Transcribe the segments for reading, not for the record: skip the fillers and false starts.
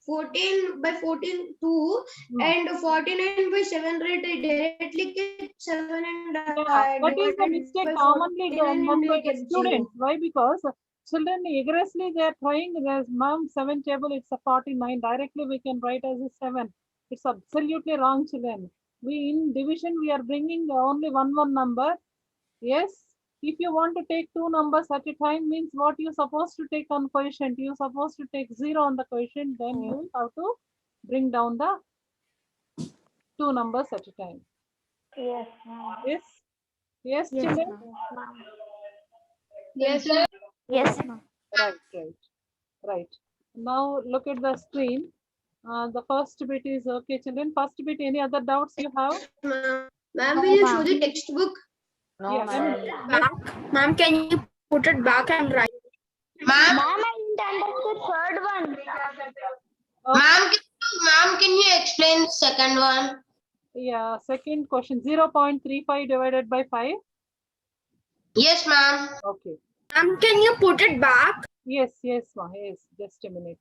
14 by 14 2 and 49 by 7, right? I directly get 7 and That is the mistake commonly done by the students. Why? Because children aggressively they are trying. There's mom 7 table. It's a 49. Directly we can write as a 7. It's absolutely wrong, children. We in division we are bringing only one number. Yes. If you want to take two numbers at a time, means what you supposed to take on quotient? You supposed to take 0 on the quotient. Then you have to bring down the two numbers at a time. Yes, ma'am. Yes. Yes, children. Yes, sir. Yes, ma'am. Right. Now look at the screen. The first bit is okay, children. First bit, any other doubts you have? Ma'am, will you show the textbook? No, Yeah, ma'am. Ma'am, can you put it back and write? Ma'am, I didn't understand the third one. Ma'am, can you explain second one? Yeah, second question, 0.35 divided by 5. Yes, ma'am. Okay. Ma'am, can you put it back? Yes, ma. Yes, just a minute.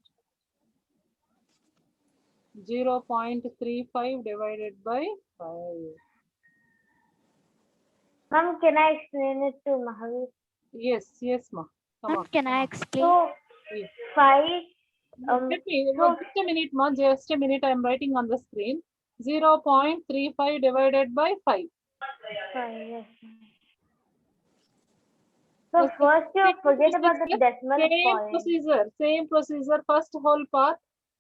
0.35 divided by 5. Ma'am, can I explain it to Mahavir? Yes, ma. Come on. Can I explain? So, 5. just a minute, ma. Just a minute. I am writing on the screen. 0.35 divided by 5. Yes. So first you forget about the decimal point. Same procedure. First whole part,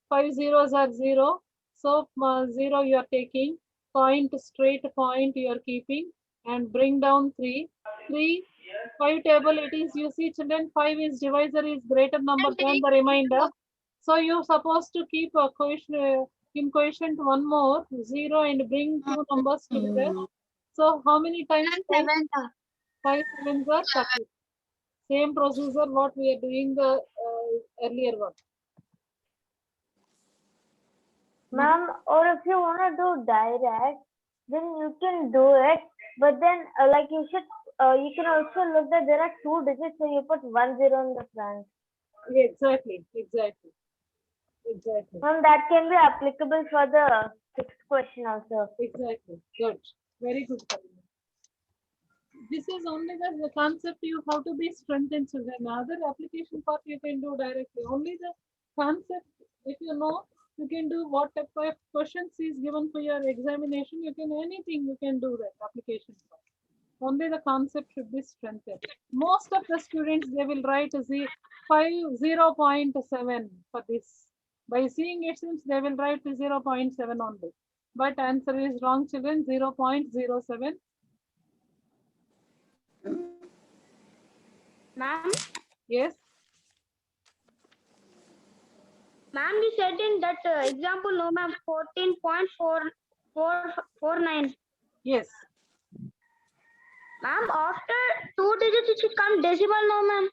5 zeros are 0. So 0 you are taking, straight point you are keeping, and bring down 3. 5 table it is, you see children, 5 is divisor is greater number than the remainder. So you supposed to keep a quotient, in quotient one more 0 and bring two numbers together. So how many times? 5 sevens are 30. Same procedure what we are doing the earlier one. Ma'am, or if you want to do direct, then you can do it. But then, like you should, you can also look that there are 2 digits, so you put 1 0 in the front. Exactly. Ma'am, that can be applicable for the 6th question also. Exactly. Good. Very good. This is only the concept you have to be strengthened. So the other application part you can do directly. Only the concept, if you know, you can do what type of questions is given for your examination. You can anything you can do that application part. Only the concept should be strengthened. Most of the students they will write 0.7 for this. By seeing it seems they will write 0.7 only. But answer is wrong, children. 0.07. Ma'am? Yes. Ma'am, we said in that example, no ma'am, 14.4449. Yes. Ma'am, after 2 digits it should come decimal, no ma'am.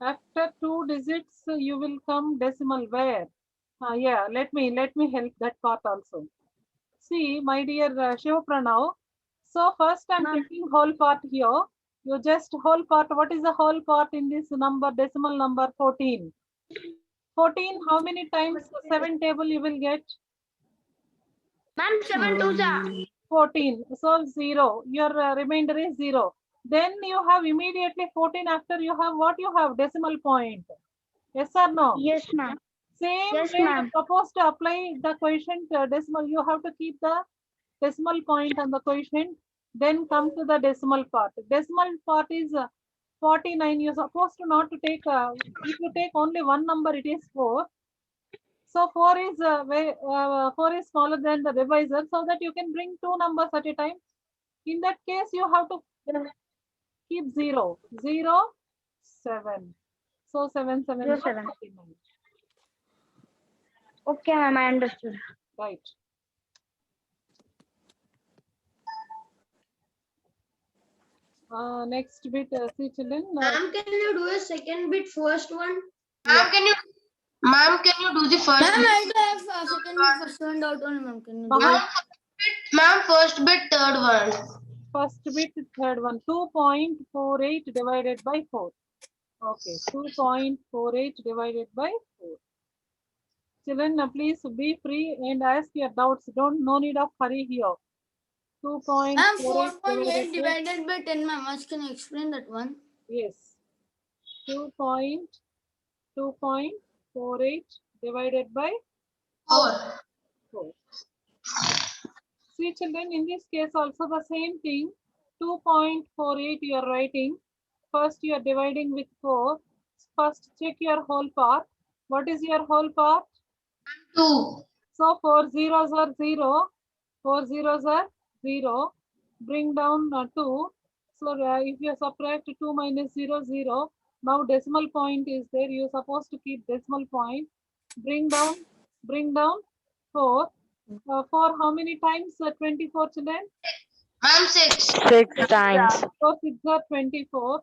After 2 digits, you will come decimal. Where? Yeah, let me help that part also. See, my dear Shiva Pranav. So first I'm taking whole part here. You just whole part. What is the whole part in this number? Decimal number 14. 14. How many times 7 table you will get? Ma'am, 7 2s are 14. So 0. Your remainder is 0. Then you have immediately 14 after you have what you have? Decimal point. Yes or no? Yes, ma'am. Same Yes, way ma'am. you're supposed to apply the quotient decimal. You have to keep the decimal point on the quotient. Then come to the decimal part. Decimal part is 49. You're supposed to not to take, if you take only one number, it is 4. So 4 is 4 is smaller than the divisor, so that you can bring two numbers at a time. In that case, you have to keep 0, 0, 7. So 7, 7, 0, 7. 49. Okay, ma'am, I understood. Right. Next bit, see children. Ma'am, can you do a second bit first one? Yeah. Ma'am, can you do the first? Ma'am, I do have second bit first one doubt only, ma'am. Can you do it? Ma'am, first bit third one. First bit third one. 2.48 divided by 4. Okay, 2.48 divided by 4. Children, please be free and ask your doubts. No need of hurry here. 2.48 Ma'am, 4.8 divided divided by 10, ma'am. Can you explain that one? yes. 2.48 divided by 4. See children, in this case also the same thing. 2.48 you are writing. First you are dividing with 4. First check your whole part. What is your whole part? 2. So 4 zeros are 0. 4 zeros are 0. Bring down 2. So if you subtract 2 minus 0, 0. Now decimal point is there. You are supposed to keep decimal point. Bring down 4. For how many times 24 children? Ma'am, 6. 6 times. 4 6 are 24.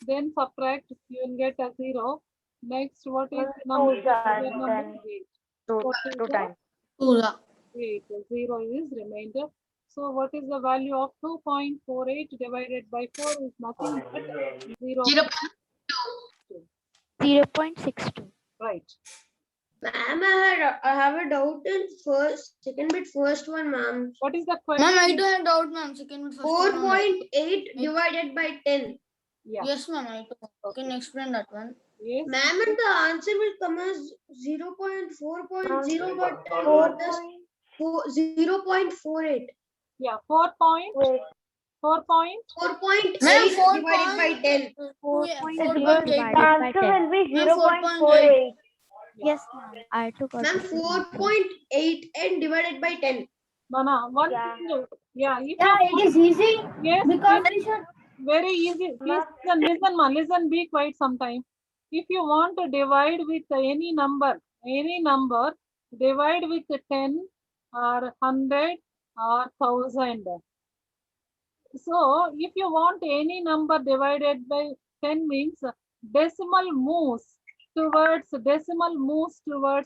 Then subtract, you will get a 0. Next, what is the number? Two times, Your number? then. 8. Two, What is two the times. 8? 0 is remainder. So what is the value of 2.48 divided by 4 is nothing but 0. 0.62. Right. Ma'am, I have a doubt in second bit first one, ma'am. What is the question? Ma'am, I do have doubt, ma'am. Second with first one. 4.8 divided by 10. Yeah. Yes, ma'am. I do. Can you explain that one? Yes. Ma'am, and the answer will come as 0.4.0, but I Four got this point. 0.48. Yeah. 4 point. Wait. 4 point. 4.8 Ma'am, 4 divided by 10. 4.8. The answer will be Ma'am, 0.48. Yes, ma'am. I too got Ma'am, the same answer. 4.8 and divided by 10. Nana, one Yeah. thing. Yeah. If Yeah, you it is easy yes, because yes, we should. very easy. Please listen, man. Listen, be quiet sometime. If you want to divide with any number, divide with 10 or 100 or 1000. So, if you want any number divided by 10 means decimal moves towards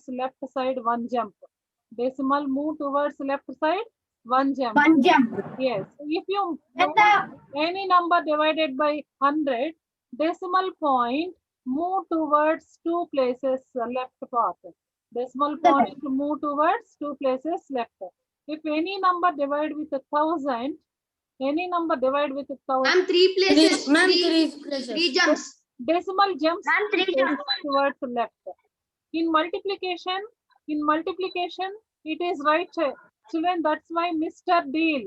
left side one jump. Decimal move towards left side one jump. One jump. Yes. If you And the any number divided by 100, decimal point move towards 2 places left part. Decimal point move towards 2 places left. If any number divided with 1000, any number divided with 1000, Ma'am, 3 places. Ma'am, 3 3 places. jumps. decimal jumps Ma'am, 3 jumps. towards left. In multiplication, it is right. Children, that's why Mr. Deal.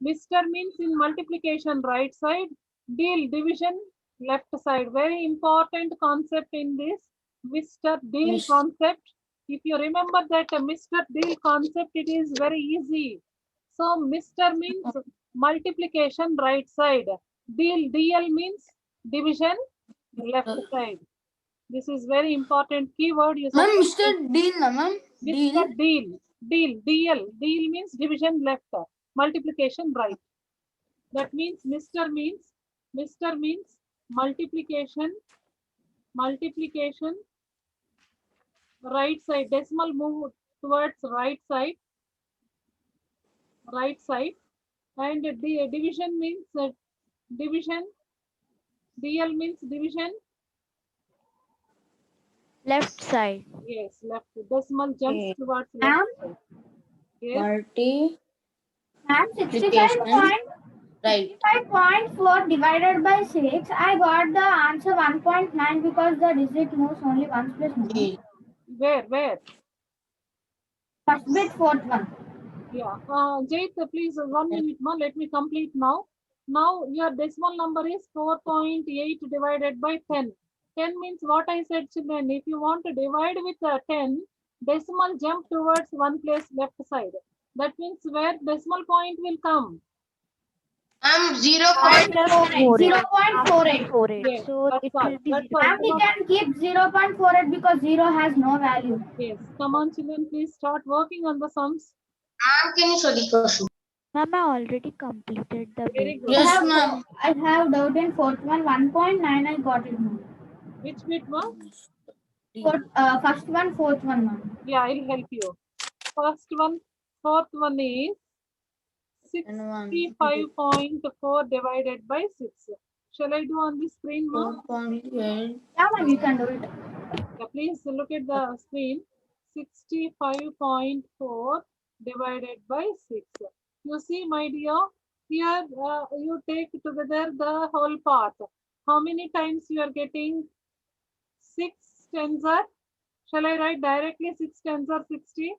Mr. means in multiplication, right side. Deal, division, left side. Very important concept in this Mr. Deal Yes. concept. If you remember that Mr. Deal concept, it is very easy. So Mr. means multiplication, right side. Deal, DL means division, left side. This is very important keyword. You Ma'am, supposed to- Mr. Deal, na ma'am. Mr. Deal, deal means division left, multiplication right. That means Mr. means multiplication, right side, decimal move towards right side, and the division means division, DL means division, Left side. yes, left, decimal jumps Okay. towards Ma'am? left side. Yes, ma'am, 65.4 divided by 6. I got the answer 1.9 because the digit moves only once place. ma'am. where? First bit, fourth one. Yeah, Jait, please 1 minute more. Let me complete now. Now your decimal number is 4.8 divided by 10. 10 means what I said, children. If you want to divide with 10, decimal jump towards one place left side. That means where decimal point will come. Ma'am, 0.48. 48. Yes, So that's it all. will be That's all. And we can keep 0.48 because 0 has no value. Yes, come on, children. Please start working on the sums. Ma'am, can you show the question? Ma'am, I already completed the Very bit. good. Yes, ma'am. I have doubt in fourth one. 1.9 I got it, ma'am. Which bit, ma'am? First one, fourth one, ma'am. Yeah, I'll help you. Fourth one is 65.4 divided by 6. Shall I do on the screen, ma'am? 4.8. Yeah, ma'am, you can do it. Yeah, please look at the screen. 65.4 divided by 6. You see, my dear, here you take together the whole part. How many times you are getting? 6 tens are, shall I write directly 6 tens are 60?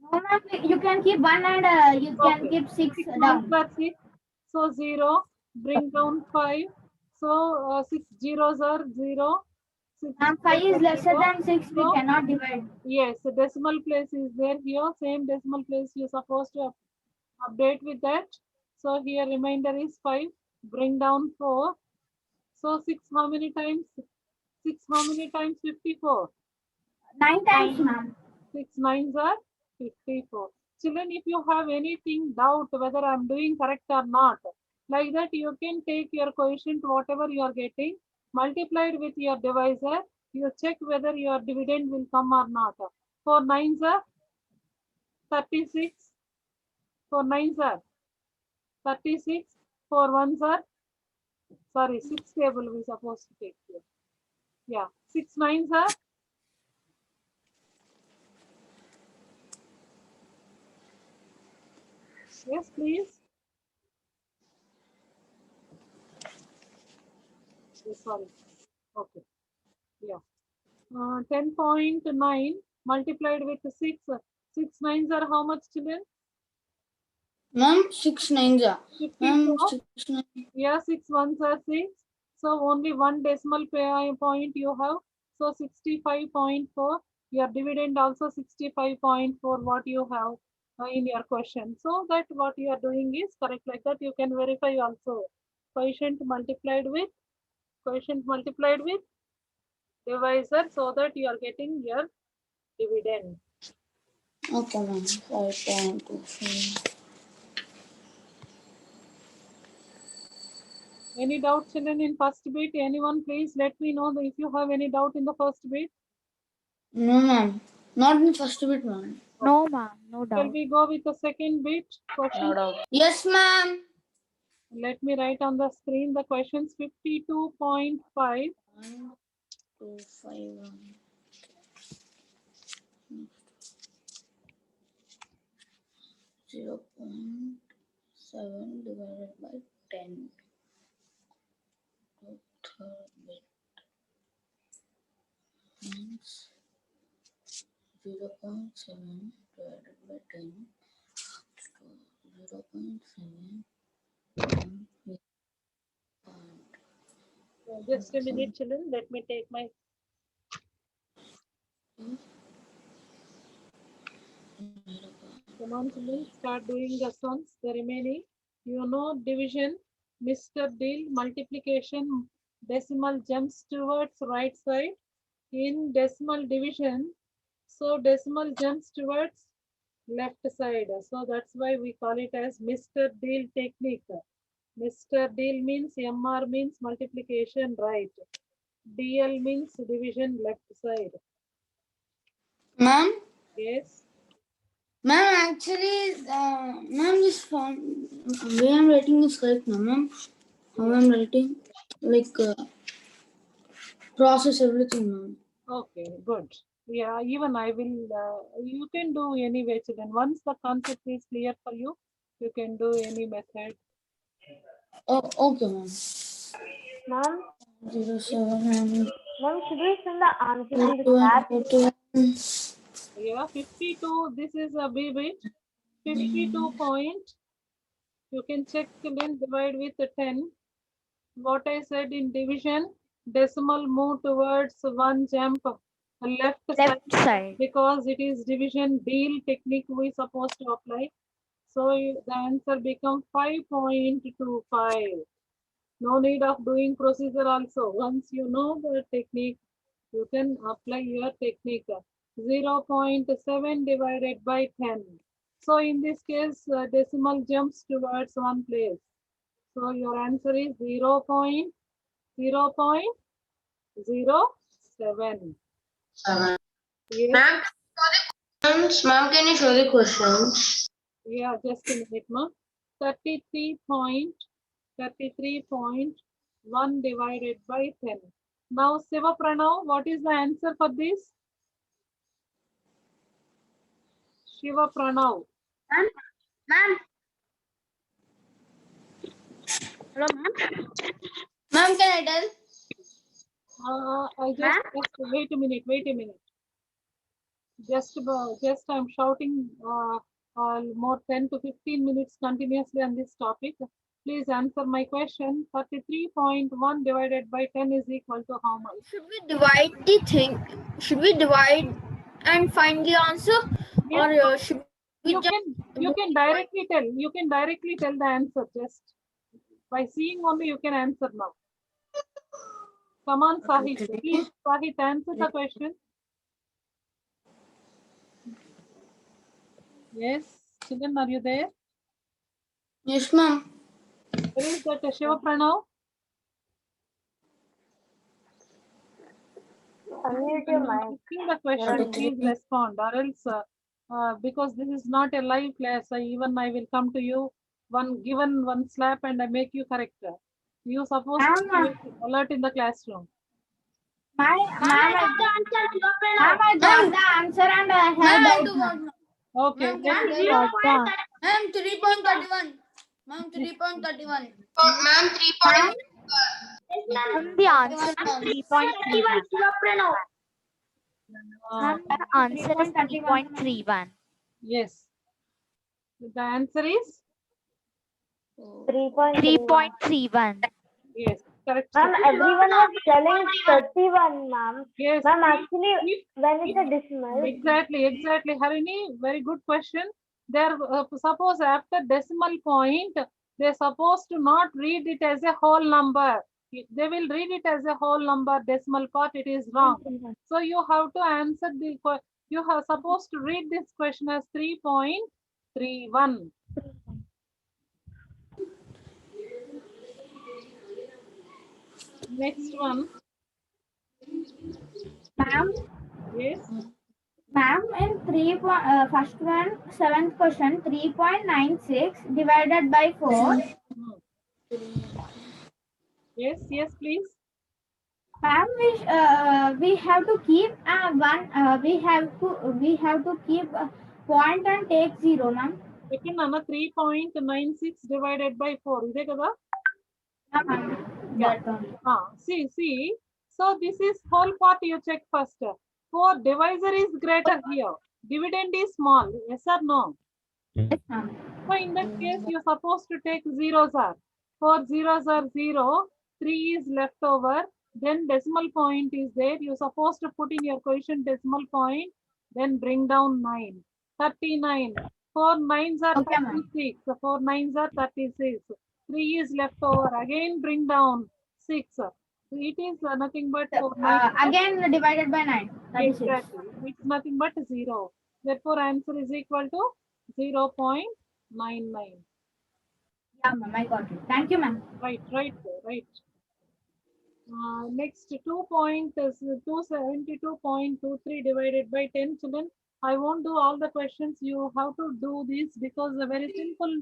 No, ma'am, you can keep 1 and you can Okay. keep 6 6 down. plus 6. So 0, bring down 5. So 6 zeros are 0. 6 Ma'am, 5 zeros is are lesser 0. than 6. We So, cannot divide. yes, the decimal place is there here. Same decimal place you're supposed to update with that. So here remainder is 5. Bring down 4. So 6 how many times? 6 how many times? 54. 9 times, ma'am. 6 nines are 54. Children, if you have anything doubt whether I'm doing correct or not, like that you can take your quotient, whatever you are getting, multiplied with your divisor, you check whether your dividend will come or not. 4 nines are 36. 4 nines are 36. 4 ones are, sorry, 6 table we supposed to take here. Yeah, 6 nines are, yes, please. Yes, sorry. Okay. Yeah. 10.9 multiplied with 6. 6 nines are how much, children? Ma'am, 6 nines are. Ma'am, 54. 6 9. Yeah, 6 ones are 6. So only one decimal point you have. So 65.4. Your dividend also 65.4 what you have in your question. So that what you are doing is correct, like that you can verify also. Quotient multiplied with divisor, so that you are getting your dividend. Okay, ma'am. 5.25. Any doubt, children, in first bit? Anyone, please let me know if you have any doubt in the first bit. No, ma'am. Not in first bit, ma'am. No, ma'am. No Shall doubt. we go with the second bit? Question. Yes, ma'am. Let me write on the screen the questions. 52.5. 1, 2, 5, 1. 0.7 divided by 10. Third bit means 0.7 divided by 10. So 0.7 Just a minute, children. Let me take my. Come on, children. Start doing the sums. The remaining. You know division, Mr. Deal, multiplication, decimal jumps towards right side. In decimal division, so decimal jumps towards left side. So that's why we call it as Mr. Deal technique. Mr. Deal means MR means multiplication right. DL means division left side. Ma'am, Yes. ma'am, actually, ma'am, this form, way I'm writing is correct, no, ma'am. How I'm writing, like, process everything, ma'am. Okay, good. Yeah, even I will, you can do anyway, children. Once the concept is clear for you, you can do any method. Oh, okay, ma'am. Ma'am, 07 and ma'am, should we send the answer in the 41, chat? 41. Yeah, 52, this is a B bit. 52 point, you can check children, divide with 10. What I said in division, decimal move towards one jump left side, Left side. because it is division deal technique we supposed to apply. So the answer become 5.25. No need of doing procedure also. Once you know the technique, you can apply your technique. 0.7 divided by 10. So in this case, decimal jumps towards one place. So your answer is 0.0.07. Yes. Ma'am, can you show the questions? Yeah, just a minute, ma. 33.1 divided by 10. Now, Siva Pranav, what is the answer for this? Shiva Pranav. Ma'am. Hello, ma'am. Ma'am, can I tell? I just wait a minute. Just I'm shouting more 10 to 15 minutes continuously on this topic. Please answer my question. 33.1 divided by 10 is equal to how much? Should we divide the thing? Should we divide and find the answer, Yes, or should we you just can directly tell. You can directly tell the answer just by seeing only. You can answer now. Come on, Sahit. Please, Sahit, answer the question. Yes, children, are you there? Yes, ma'am. Where is that Shiva Pranav? Unmute your mic. Asking the question, please respond, or else because this is not a live class, even I will come to you given one slap and I make you correct. You supposed to be alert in the classroom. Ma'am, I got the answer and I Ma'am, have I doubt. do want. Okay, Ma'am, let me Ma'am, 3.31. Ma'am, 3.31. Ma'am, 3. Ma'am, the answer is 3.31. Ma'am, the answer is 3.31. yes. The answer is 3.31. yes, correct. Ma'am, everyone was telling 31, ma'am. Yes. Ma'am, actually, If- when it's a decimal, Exactly. Harini, very good question. They're suppose after decimal point, they're supposed to not read it as a whole number. If they will read it as a whole number, decimal part, it is wrong. So you have to answer you have supposed to read this question as 3.31. Next one. Ma'am, Yes. ma'am, in first one, 7th question, 3.96 divided by 4. Yes, please. Ma'am, we have to keep we have to keep point and take 0, ma'am. Second, 3.96 divided by 4. Is it kada? See. So this is whole part you check first. 4 divisor is greater here. Dividend is small. Yes or no? Yes, ma'am. So in that case, you're supposed to take zeros are. 4 zeros are 0. 3 is left over. Then decimal point is there. You're supposed to put in your quotient decimal point. Then bring down 9. 39. 4 nines are 36. 4 nines are 36. 3 is left over. Again bring down 6. So it is nothing but 4 nines. Again divided by 9. 36. Exactly. It's nothing but 0. Therefore, answer is equal to 0.99. Yeah, ma'am, I got it. Thank you, ma'am. Right. Next 272.23 divided by 10, children. I won't do all the questions. You have to do this because the very simple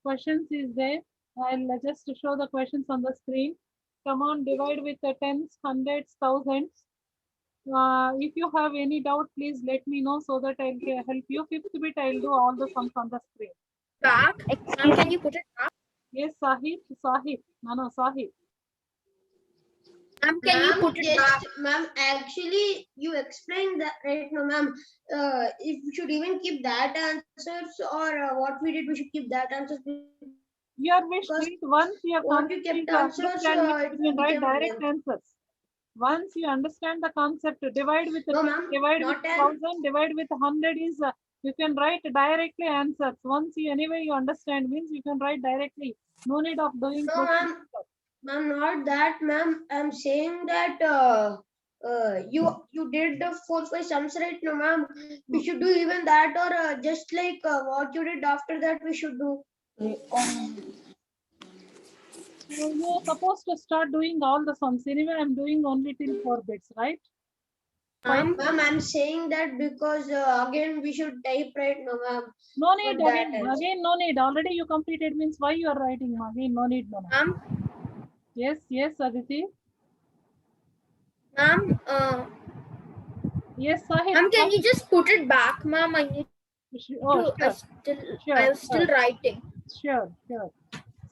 questions is there. I'll just show the questions on the screen. Come on, divide with the tens, hundreds, thousands. If you have any doubt, please let me know so that I'll help you. Fifth bit, I'll do all the sums on the screen. back? Ma'am, can you put it back? Yes, Sahib. No, Sahib. Ma'am, can you put it back? Ma'am, actually, you explained that right now, ma'am. If we should even keep that answers or what we did, we should keep that answers. Your wish, Because please. Once you have what you kept answers, you can it write became direct real. answers. Once you understand the concept, divide with No, ma'am, divide with not 10. 1000, divide with 100 is you can write directly answers. Once you understand means you can write directly. No need of doing. No, ma'am. Ma'am, not that, ma'am. I'm saying that you did the 4-5 sums right now, ma'am. We should do even that, or just like what you did after that, we should do. You're supposed to start doing all the sums. Anyway, I'm doing only till 4 bits, right? Ma'am, I'm saying that because again we should type right now, ma'am. No need For that again. No need. Already you completed means why you are writing again? No need. No. Ma'am, Yes, Aditi. ma'am, Yes, Sahib. ma'am, can you just put it back, ma'am? I need Oh, I sure, was still writing. sure.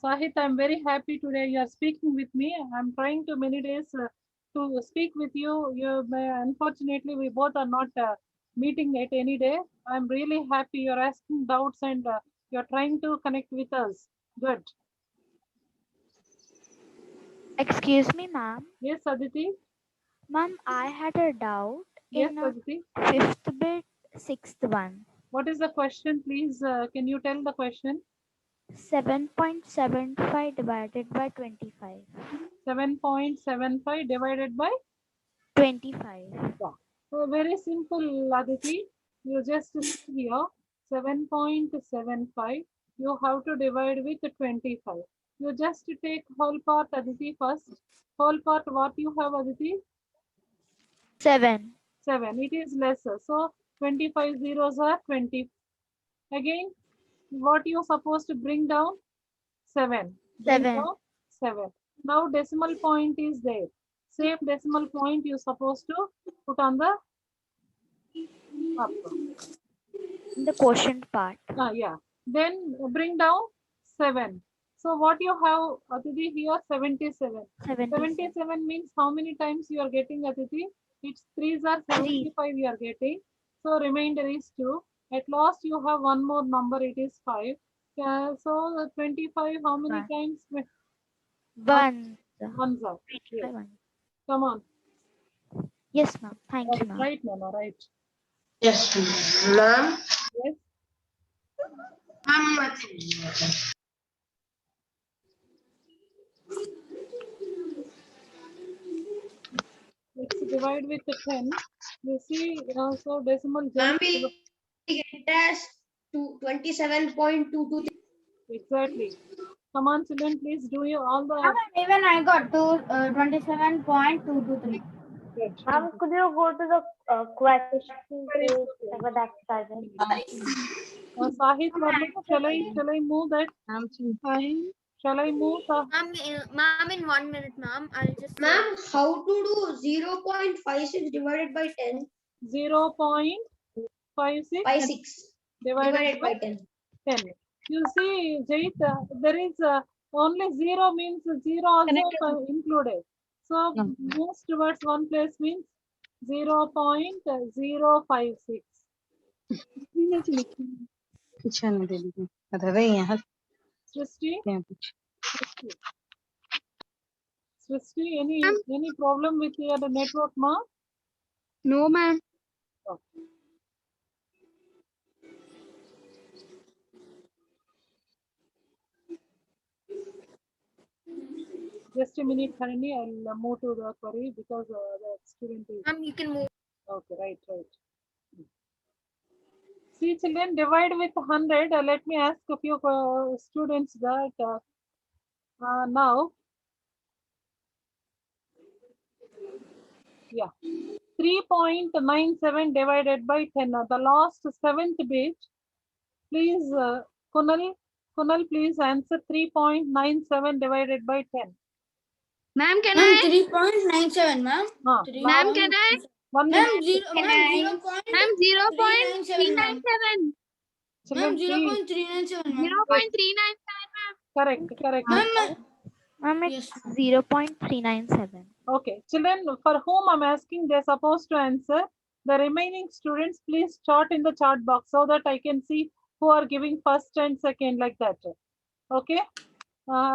Sahit, I'm very happy today you are speaking with me. I'm trying to many days to speak with you. Unfortunately, we both are not meeting at any day. I'm really happy you're asking doubts and you're trying to connect with us. Good. Excuse me, ma'am. Yes, Aditi. Ma'am, I had a doubt Yes, in Aditi. fifth bit, sixth one. What is the question, please? Can you tell the question? 7.75 divided by 25. 7.75 divided by 25. yeah. So very simple, Aditi. You just see here 7.75. You have to divide with 25. You just take whole part, Aditi, first. Whole part, what you have, Aditi? 7. 7. It is lesser. So 25 zeros are 20. Again, what you supposed to bring down? 7. Bring 7. down 7. Now decimal point is there. Same decimal point you supposed to put on the up. In the quotient part. Yeah. Then bring down 7. So what you have, Aditi, here 77. 77 means how many times you are getting, Aditi? Its 3s are 75 you are getting. So remainder is 2. At last you have one more number, it is 5. So 25, how many times? 1. Ones are. Yes. Come on. Yes, ma'am. Thank you, ma'am. Right, Mama, right. Yes, ma'am. Yes. Let's divide with the 10. You see, so decimal Ma'am, just we get it as 27.223. exactly. Come on, children, please do you all the Even I got to 27.223. good. Ma'am, could you go to the question page for that exercise? Sahit, shall I move that? Shall I move? Ma'am, in 1 minute, ma'am. I'll just. Ma'am, how to do 0.56 divided by 10? 0.56 56 divided by 10. 10. You see, Jait, there is only 0 means 0 also included. So moves towards one place means 0.056. Srishti? Srishti, any problem with your network, ma? No, ma'am. Okay. Just a minute, Harini. I'll move to the query because the student is. Ma'am, you can move. Okay, right. See, children, divide with 100. Let me ask a few students that now. Yeah. 3.97 divided by 10. The last 7th bit. Please, Kunal, please answer 3.97 divided by 10. Ma'am, can Ma'am, I? 3.97, ma'am. Ma'am, can I? 1 Ma'am, minute. Ma'am, 0.397. Ma'am, Children, 0.397, ma'am. 0.397, correct. Ma'am, Yes, it's 0.397. Okay, children, for whom I'm asking, they're supposed to answer. The remaining students, please chart in the chart box so that I can see who are giving first and second like that. Okay.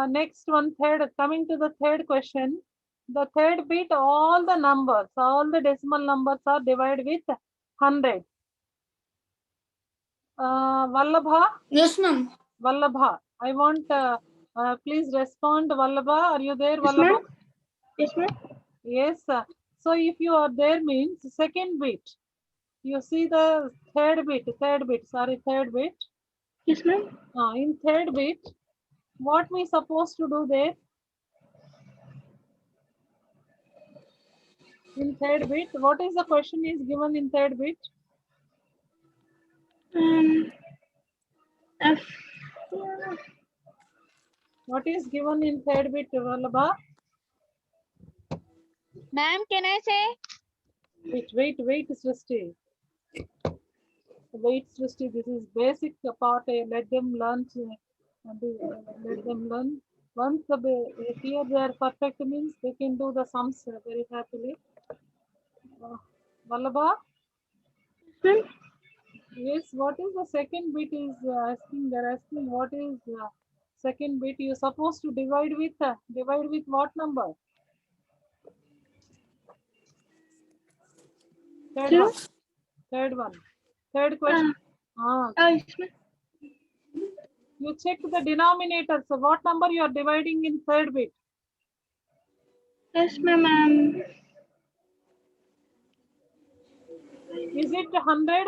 Next one, coming to the third question. The third bit, all the numbers, all the decimal numbers are divided with 100. Vallabha? Yes, ma'am. Vallabha, I want, please respond. Vallabha, are you there, Vallabha? Yes, ma'am. Yes. So if you are there means second bit. You see the third bit. Yes, ma'am. In third bit, what we supposed to do there? In third bit, what is the question is given in third bit? What is given in third bit, Vallabha? Ma'am, can I say? Wait, Srishti. wait, Srishti, this is basic part. Let them learn. Let them learn. Once here they are perfect means they can do the sums very happily. Vallabha? Yes, what is the second bit is asking, they're asking what is second bit you're supposed to divide with what number? Third one. Third question. You check the denominator. So what number you are dividing in third bit? Yes, ma'am. Is it 100